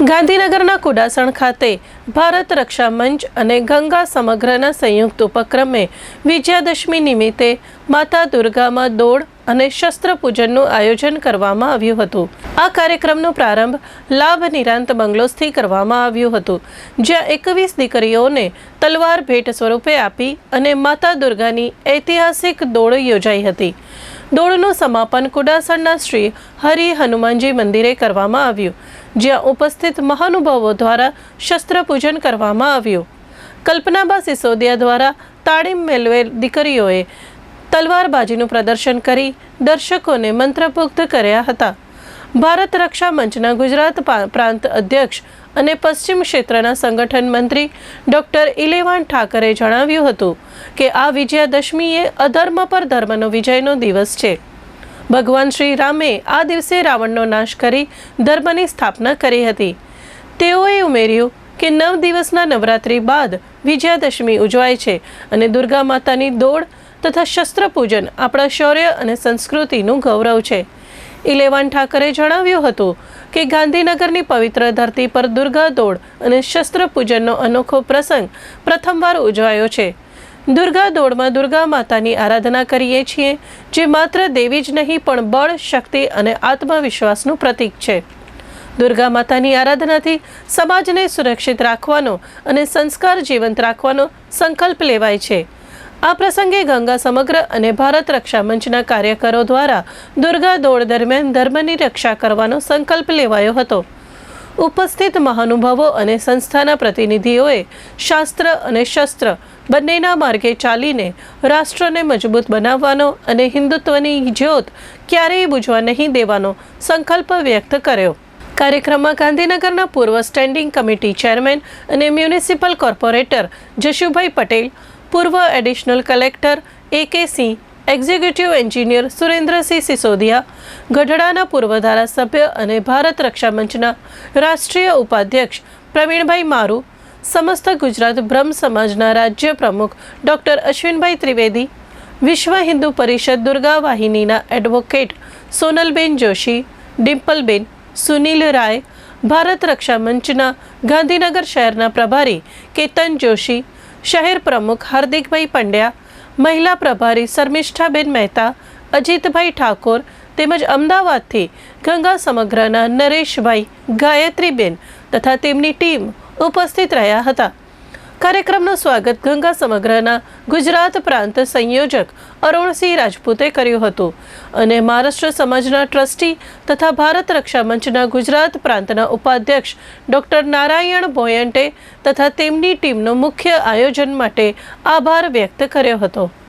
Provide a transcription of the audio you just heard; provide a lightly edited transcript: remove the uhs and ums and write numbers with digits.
ગાંધીનગરના કુડાસણ ખાતે ભારત રક્ષા મંચ અને ગંગા સમગ્રના સંયુક્ત ઉપક્રમે વિજયાદશમી નિમિત્તે માતા દુર્ગામાં દોડ અને શસ્ત્ર પૂજનનું આયોજન કરવામાં આવ્યું હતું। આ કાર્યક્રમનો પ્રારંભ લાભ નિરાંત બંગલોઝથી કરવામાં આવ્યું હતું, જ્યાં 21 દીકરીઓને તલવાર ભેટ સ્વરૂપે આપી અને માતા દુર્ગાની ઐતિહાસિક દોડ યોજાઈ હતી। દોડનું સમાપન કુડાસણના શ્રી હરિ હનુમાનજી મંદિરે કરવામાં આવ્યું, જ્યાં ઉપસ્થિત મહાનુભાવો દ્વારા શસ્ત્ર પૂજન કરવામાં આવ્યું। કલ્પનાબા સિસોદિયા દ્વારા તાળીમ મેળવેલ દીકરીઓએ તલવારબાજીનું પ્રદર્શન કરી દર્શકોને મંત્રમુગ્ધ કર્યા હતા। ભારત રક્ષા મંચના ગુજરાત પ્રાંત અધ્યક્ષ અને પશ્ચિમ ક્ષેત્રના સંગઠન મંત્રી ડોક્ટર ઇલેવાન ઠાકરે જણાવ્યું હતું કે આ વિજયાદશમી એ અધર્મ પર ધર્મનો વિજયનો દિવસ છે। ભગવાન શ્રી રામે આ દિવસે રાવણનો નાશ કરી ધર્મની સ્થાપના કરી હતી। તેઓએ ઉમેર્યું કે 9 દિવસના નવરાત્રિ બાદ વિજયાદશમી ઉજવાય છે અને દુર્ગા માતાની દોડ તથા શસ્ત્ર પૂજન આપણા શૌર્ય અને સંસ્કૃતિનું ગૌરવ છે। ઇલેવાન ઠાકરે જણાવ્યું હતું કે ગાંધીનગરની પવિત્ર ધરતી પર દુર્ગા દોડ અને શસ્ત્ર પૂજનનો અનોખો પ્રસંગ પ્રથમવાર ઉજવાયો છે। દુર્ગા દોડમાં દુર્ગા માતાની આરાધના કરીએ છીએ, જે માત્ર દેવી જ નહીં પણ બળ, શક્તિ અને આત્મવિશ્વાસનું પ્રતીક છે। દુર્ગા માતાની આરાધનાથી સમાજને સુરક્ષિત રાખવાનો અને સંસ્કાર જીવંત રાખવાનો સંકલ્પ લેવાય છે। આ પ્રસંગે ગંગા સમગ્ર અને ભારત રક્ષા મંચના કાર્યકરો દ્વારા દુર્ગા દોડ દરમિયાન ધર્મની રક્ષા કરવાનો સંકલ્પ લેવાયો હતો। ઉપસ્થિત મહાનુભાવો અને સંસ્થાના પ્રતિનિધિઓએ શાસ્ત્ર અને શસ્ત્ર બંનેના માર્ગે ચાલીને રાષ્ટ્રને મજબૂત બનાવવાનો અને હિન્દુત્વની જ્યોત ક્યારેય બુઝવા નહીં દેવાનો સંકલ્પ વ્યક્ત કર્યો। કાર્યક્રમમાં ગાંધીનગરના પૂર્વ સ્ટેન્ડિંગ કમિટી ચેરમેન અને મ્યુનિસિપલ કોર્પોરેટર જશુભાઈ પટેલ, પૂર્વ એડિશનલ કલેક્ટર A.K. સિંહ, એક્ઝિક્યુટિવ એન્જિનિયર સુરેન્દ્રસિંહ સિસોદિયા, ગઢડાના પૂર્વ ધારાસભ્ય અને ભારત રક્ષા મંચના રાષ્ટ્રીય ઉપાધ્યક્ષ પ્રવીણભાઈ મારુ, સમસ્ત ગુજરાત બ્રહ્મ સમાજના રાજ્ય પ્રમુખ ડોક્ટર અશ્વિનભાઈ ત્રિવેદી, વિશ્વ હિન્દુ પરિષદ દુર્ગા વાહિનીના એડવોકેટ સોનલબેન જોશી, ડિમ્પલબેન, સુનિલ રાય, ભારત રક્ષા મંચના ગાંધીનગર શહેરના પ્રભારી કેતન જોશી, શહેર પ્રમુખ હાર્દિકભાઈ પંડ્યા, મહિલા પ્રભારી શર્મિષ્ઠાબેન મહેતા, અજીતભાઈ ઠાકોર તેમજ અમદાવાદથી ગંગા સમગ્રના નરેશભાઈ, ગાયત્રીબેન તથા તેમની ટીમ ઉપસ્થિત રહ્યા હતા। કાર્યક્રમનું સ્વાગત ગંગા સમગ્રના ગુજરાત પ્રાંત સંયોજક અરુણસિંહ રાજપૂતે કર્યું હતું અને મહારાષ્ટ્ર સમાજના ટ્રસ્ટી તથા ભારત રક્ષા મંચના ગુજરાત પ્રાંતના ઉપાધ્યક્ષ ડોક્ટર નારાયણ બોયન્ટે તથા તેમની ટીમનો મુખ્ય આયોજન માટે આભાર વ્યક્ત કર્યો હતો।